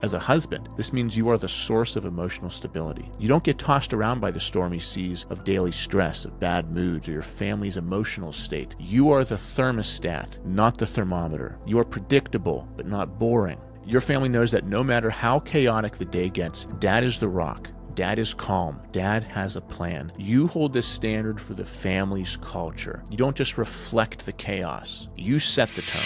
As a husband, this means you are the source of emotional stability. You don't get tossed around by the stormy seas of daily stress, of bad moods, or your family's emotional state. You are the thermostat, not the thermometer. You are predictable, but not boring. Your family knows that no matter how chaotic the day gets, Dad is the rock. Dad is calm. Dad has a plan. You hold the standard for the family's culture. You don't just reflect the chaos. You set the tone.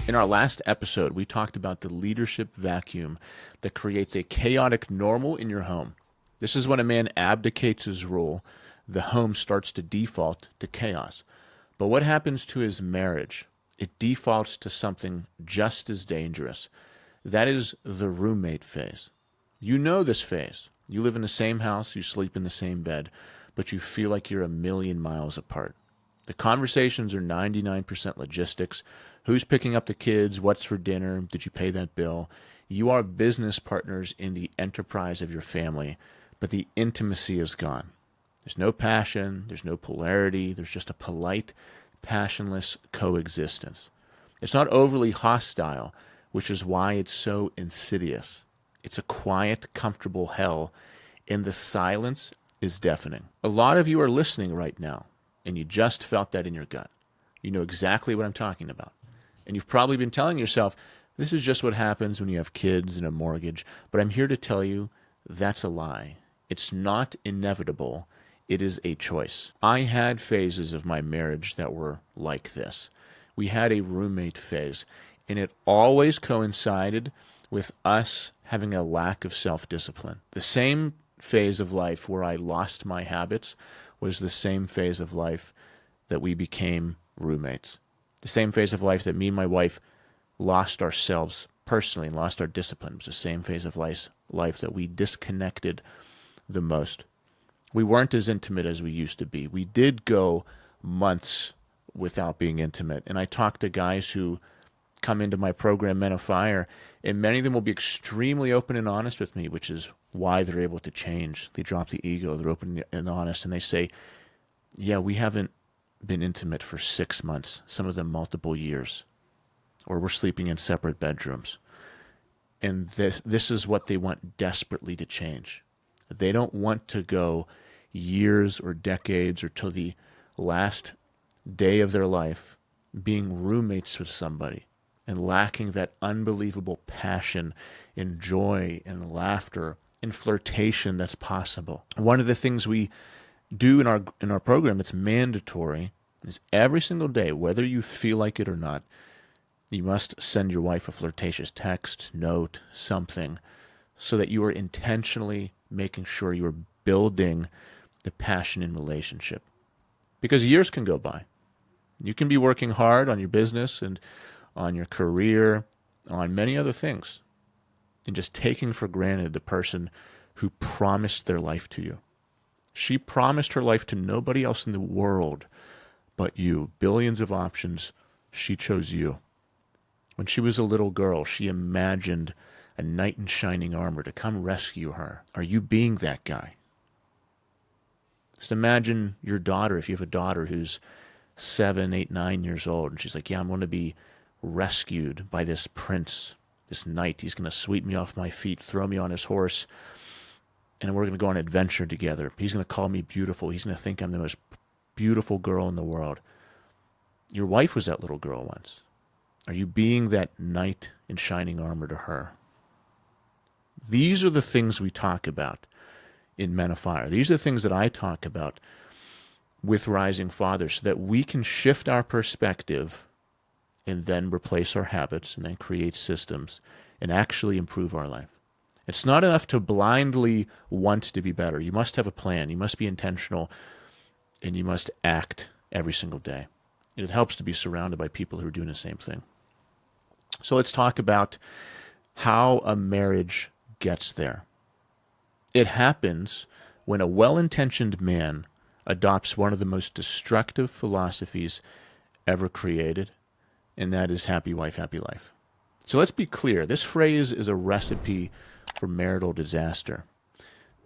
In our last episode, we talked about the leadership vacuum that creates a chaotic normal in your home. This is when a man abdicates his role, the home starts to default to chaos. But what happens to his marriage? It defaults to something just as dangerous. That is the roommate phase. You know this phase. You live in the same house, you sleep in the same bed, but you feel like you're a million miles apart. The conversations are 99% logistics. Who's picking up the kids? What's for dinner? Did you pay that bill? You are business partners in the enterprise of your family, but the intimacy is gone. There's no passion. There's no polarity. There's just a polite, passionless coexistence. It's not overly hostile, which is why it's so insidious. It's a quiet, comfortable hell, and the silence is deafening. A lot of you are listening right now, and you just felt that in your gut. You know exactly what I'm talking about. And you've probably been telling yourself, this is just what happens when you have kids and a mortgage. But I'm here to tell you that's a lie. It's not inevitable. It is a choice. I had phases of my marriage that were like this. We had a roommate phase, and it always coincided with us having a lack of self-discipline. The same phase of life where I lost my habits was the same phase of life that we became roommates. The same phase of life that me and my wife lost ourselves personally and lost our discipline. It was the same phase of life that we disconnected the most. We weren't as intimate as we used to be. We did go months without being intimate. And I talk to guys who come into my program, Men of Fire, and many of them will be extremely open and honest with me, which is why they're able to change. They drop the ego, they're open and honest, and they say, yeah, we haven't been intimate for 6 months, some of them multiple years, or we're sleeping in separate bedrooms. And this is what they want desperately to change. They don't want to go years or decades or till the last day of their life being roommates with somebody and lacking that unbelievable passion and joy and laughter and flirtation that's possible. One of the things we do in our program, it's mandatory, is every single day, whether you feel like it or not, you must send your wife a flirtatious text, note, something, so that you are intentionally making sure you are building the passion in relationship. Because years can go by. You can be working hard on your business and on your career, on many other things, and just taking for granted the person who promised their life to you. She promised her life to nobody else in the world but you. Billions of options. She chose you. When she was a little girl, she imagined a knight in shining armor to come rescue her. Are you being that guy? Just imagine your daughter, if you have a daughter who's 7, 8, 9 years old, and she's like, yeah, I'm going to be rescued by this prince, this knight. He's going to sweep me off my feet, throw me on his horse, and we're going to go on an adventure together. He's going to call me beautiful. He's going to think I'm the most beautiful girl in the world. Your wife was that little girl once. Are you being that knight in shining armor to her? These are the things we talk about in Men of Fire. These are the things that I talk about with Rising Fathers, so that we can shift our perspective and then replace our habits and then create systems and actually improve our life. It's not enough to blindly want to be better. You must have a plan. You must be intentional, and you must act every single day. And it helps to be surrounded by people who are doing the same thing. So let's talk about how a marriage gets there. It happens when a well-intentioned man adopts one of the most destructive philosophies ever created, and that is happy wife, happy life. So let's be clear. This phrase is a recipe for marital disaster.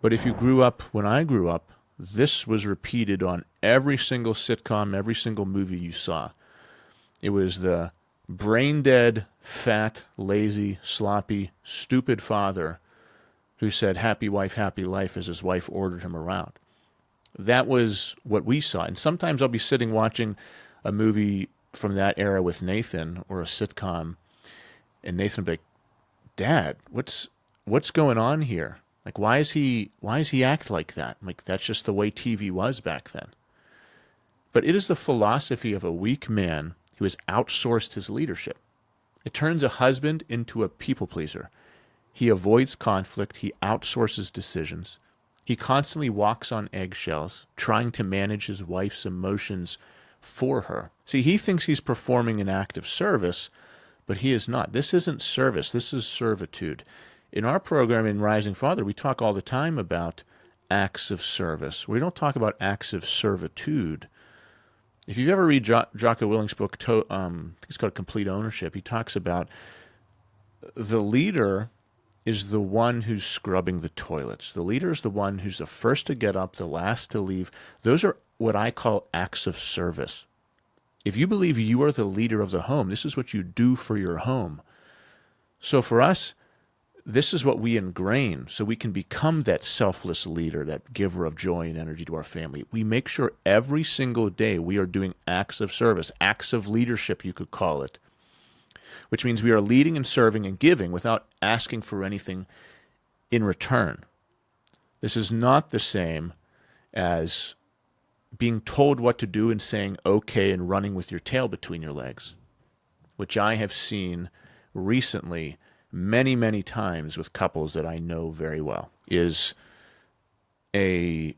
But if you grew up when I grew up, this was repeated on every single sitcom, every single movie you saw. It was the brain dead, fat, lazy, sloppy, stupid father who said happy wife, happy life as his wife ordered him around. That was what we saw. And sometimes I'll be sitting watching a movie from that era with Nathan or a sitcom, and Nathan will be like, Dad, what's going on here? Like, why is he act like that? Like, that's just the way TV was back then. But it is the philosophy of a weak man who has outsourced his leadership. It turns a husband into a people pleaser. He avoids conflict. He outsources decisions. He constantly walks on eggshells, trying to manage his wife's emotions for her. See, he thinks he's performing an act of service, but he is not. This isn't service. This is servitude. In our program in Rising Father, we talk all the time about acts of service. We don't talk about acts of servitude. If you've ever read Jocko Willink's book, I think it's called Complete Ownership, he talks about the leader is the one who's scrubbing the toilets. The leader is the one who's the first to get up, the last to leave. Those are what I call acts of service. If you believe you are the leader of the home, this is what you do for your home. So for us, this is what we ingrain so we can become that selfless leader, that giver of joy and energy to our family. We make sure every single day we are doing acts of service, acts of leadership, you could call it, which means we are leading and serving and giving without asking for anything in return. This is not the same as being told what to do and saying okay and running with your tail between your legs, which I have seen recently many, many times with couples that I know very well, is a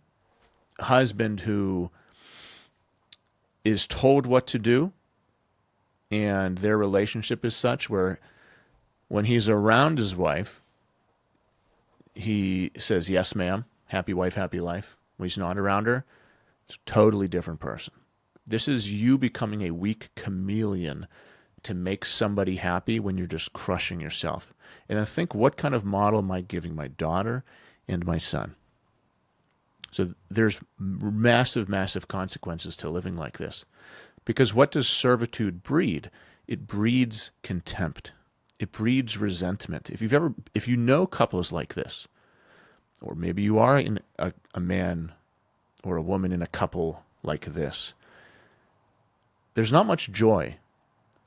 husband who is told what to do, and their relationship is such where when he's around his wife, he says, yes, ma'am, happy wife, happy life. When he's not around her, it's a totally different person. This is you becoming a weak chameleon to make somebody happy when you're just crushing yourself. And I think, what kind of model am I giving my daughter and my son? So there's massive, massive consequences to living like this. Because what does servitude breed? It breeds contempt. It breeds resentment. If you know couples like this, or maybe you are in a man or a woman in a couple like this, there's not much joy.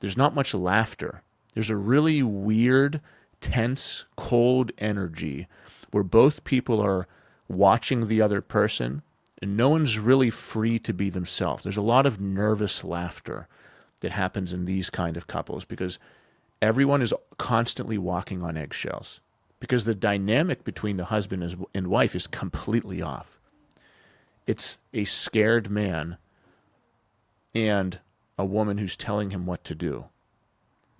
There's not much laughter. There's a really weird, tense, cold energy where both people are watching the other person and no one's really free to be themselves. There's a lot of nervous laughter that happens in these kind of couples because everyone is constantly walking on eggshells because the dynamic between the husband and wife is completely off. It's a scared man and a woman who's telling him what to do,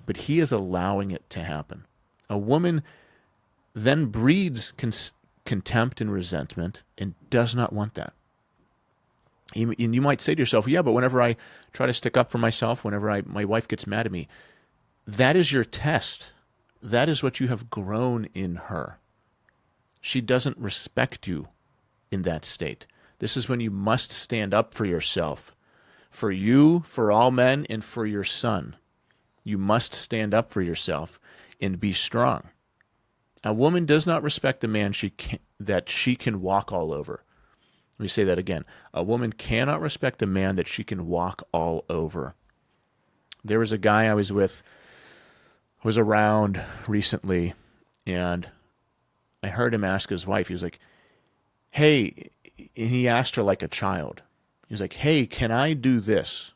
but he is allowing it to happen. A woman then breeds contempt and resentment and does not want that. And you might say to yourself, yeah, but whenever I try to stick up for myself, whenever my wife gets mad at me, that is your test. That is what you have grown in her. She doesn't respect you in that state. This is when you must stand up for yourself. For you, for all men, and for your son. You must stand up for yourself and be strong. A woman does not respect a man that she can walk all over. Let me say that again. A woman cannot respect a man that she can walk all over. There was a guy I was with, was around recently, and I heard him ask his wife, he was like, hey, and he asked her like a child. He was like, hey, can I do this?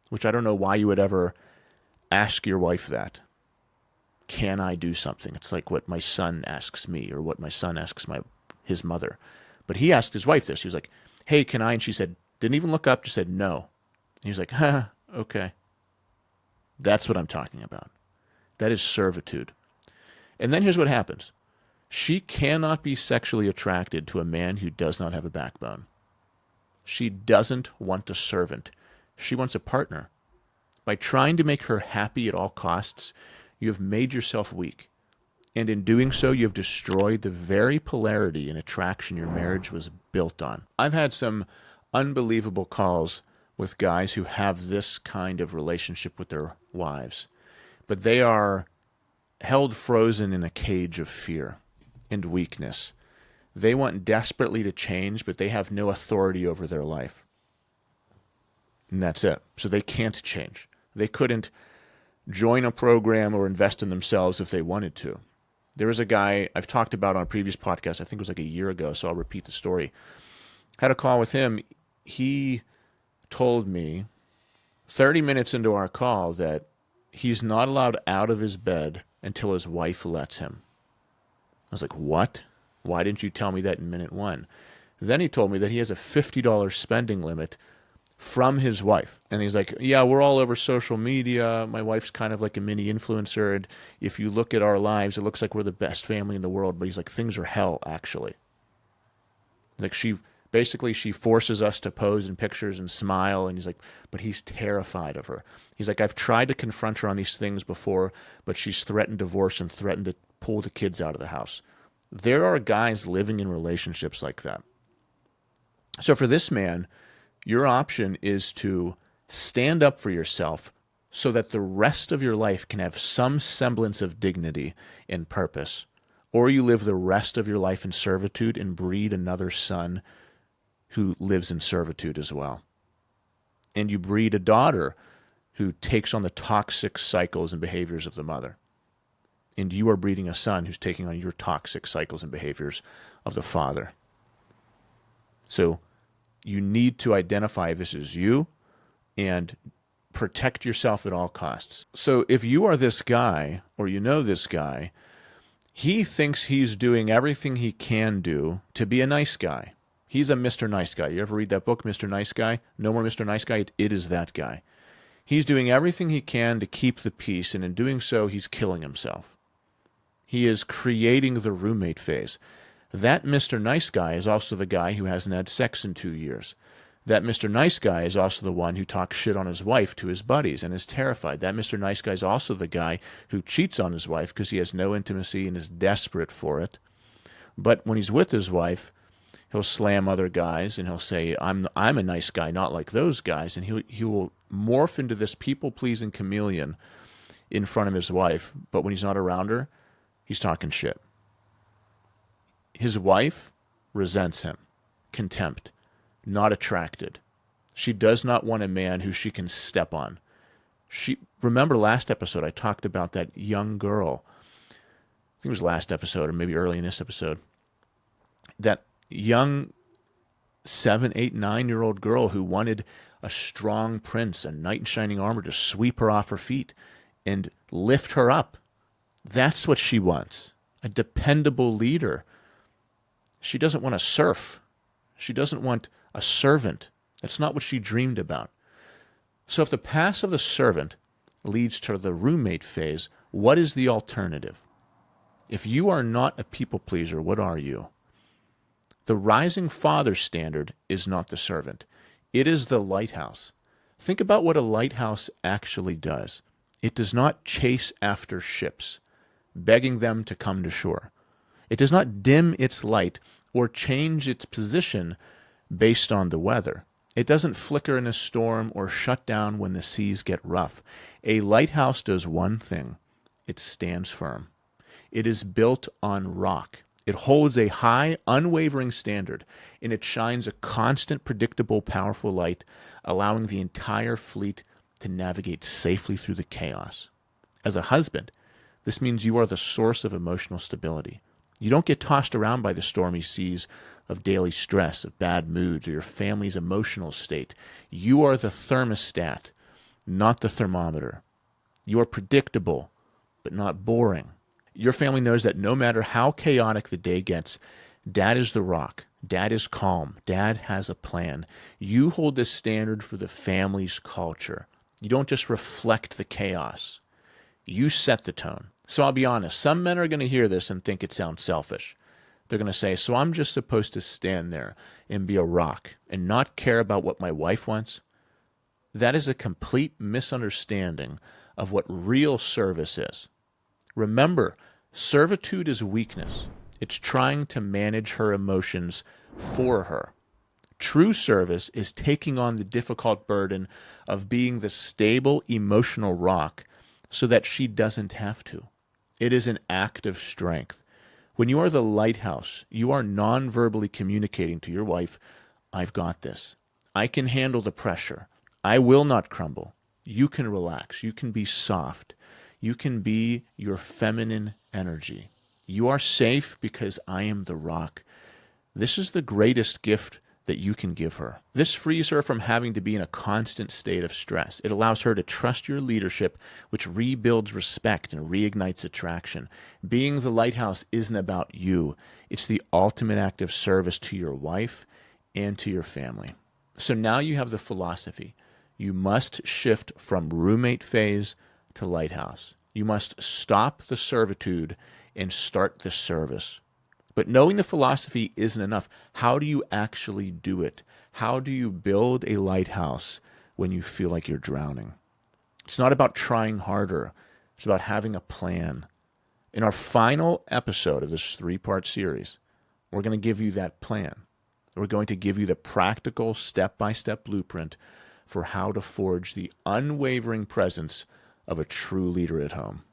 Which I don't know why you would ever ask your wife that. Can I do something? It's like what my son asks me or what my son asks his mother. But he asked his wife this. He was like, hey, can I? And she said, didn't even look up, just said no. And he was like, okay. That's what I'm talking about. That is servitude. And then here's what happens. She cannot be sexually attracted to a man who does not have a backbone. She doesn't want a servant. She wants a partner. By trying to make her happy at all costs, you have made yourself weak. And in doing so, you have destroyed the very polarity and attraction your marriage was built on. I've had some unbelievable calls with guys who have this kind of relationship with their wives, but they are held frozen in a cage of fear and weakness. They want desperately to change, but they have no authority over their life. And that's it. So they can't change. They couldn't join a program or invest in themselves if they wanted to. There was a guy I've talked about on a previous podcast, I think it was like a year ago, so I'll repeat the story. Had a call with him. He told me 30 minutes into our call that he's not allowed out of his bed until his wife lets him. I was like, what? Why didn't you tell me that in minute one? Then he told me that he has a $50 spending limit from his wife. And he's like, yeah, we're all over social media. My wife's kind of like a mini influencer. And if you look at our lives, it looks like we're the best family in the world. But he's like, things are hell, actually. Like she forces us to pose in pictures and smile. And he's like, but he's terrified of her. He's like, I've tried to confront her on these things before, but she's threatened divorce and threatened to pull the kids out of the house. There are guys living in relationships like that. So for this man, your option is to stand up for yourself so that the rest of your life can have some semblance of dignity and purpose, or you live the rest of your life in servitude and breed another son who lives in servitude as well. And you breed a daughter who takes on the toxic cycles and behaviors of the mother. And you are breeding a son who's taking on your toxic cycles and behaviors of the father. So you need to identify this as you and protect yourself at all costs. So if you are this guy, or you know this guy, he thinks he's doing everything he can do to be a nice guy. He's a Mr. Nice Guy. You ever read that book, Mr. Nice Guy? No More Mr. Nice Guy? It is that guy. He's doing everything he can to keep the peace, and in doing so, he's killing himself. He is creating the roommate phase. That Mr. Nice Guy is also the guy who hasn't had sex in 2 years. That Mr. Nice Guy is also the one who talks shit on his wife to his buddies and is terrified. That Mr. Nice Guy is also the guy who cheats on his wife because he has no intimacy and is desperate for it. But when he's with his wife, he'll slam other guys and he'll say, I'm a nice guy, not like those guys. And he will morph into this people-pleasing chameleon in front of his wife. But when he's not around her, he's talking shit. His wife resents him, contempt, not attracted. She does not want a man who she can step on. Remember last episode, I talked about that young girl. I think it was last episode or maybe early in this episode. That young 7, 8, 9-year-old girl who wanted a strong prince, a knight in shining armor to sweep her off her feet and lift her up. That's what she wants, a dependable leader. She doesn't want a serf. She doesn't want a servant. That's not what she dreamed about. So if the path of the servant leads to the roommate phase, what is the alternative? If you are not a people pleaser, what are you? The rising father standard is not the servant. It is the lighthouse. Think about what a lighthouse actually does. It does not chase after ships, begging them to come to shore. It does not dim its light or change its position based on the weather. It doesn't flicker in a storm or shut down when the seas get rough. A lighthouse does one thing. It stands firm. It is built on rock. It holds a high, unwavering standard, and it shines a constant, predictable, powerful light, allowing the entire fleet to navigate safely through the chaos. As a husband, this means you are the source of emotional stability. You don't get tossed around by the stormy seas of daily stress, of bad moods, or your family's emotional state. You are the thermostat, not the thermometer. You are predictable, but not boring. Your family knows that no matter how chaotic the day gets, Dad is the rock. Dad is calm. Dad has a plan. You hold the standard for the family's culture. You don't just reflect the chaos. You set the tone. So I'll be honest, some men are going to hear this and think it sounds selfish. They're going to say, so I'm just supposed to stand there and be a rock and not care about what my wife wants? That is a complete misunderstanding of what real service is. Remember, servitude is weakness. It's trying to manage her emotions for her. True service is taking on the difficult burden of being the stable emotional rock so that she doesn't have to. It is an act of strength. When you are the lighthouse, you are non-verbally communicating to your wife, I've got this. I can handle the pressure. I will not crumble. You can relax. You can be soft. You can be your feminine energy. You are safe because I am the rock. This is the greatest gift that you can give her. This frees her from having to be in a constant state of stress. It allows her to trust your leadership, which rebuilds respect and reignites attraction. Being the lighthouse isn't about you. It's the ultimate act of service to your wife and to your family. So now you have the philosophy. You must shift from roommate phase to lighthouse. You must stop the servitude and start the service. But knowing the philosophy isn't enough. How do you actually do it? How do you build a lighthouse when you feel like you're drowning? It's not about trying harder. It's about having a plan. In our final episode of this 3-part series, we're going to give you that plan. We're going to give you the practical step-by-step blueprint for how to forge the unwavering presence of a true leader at home.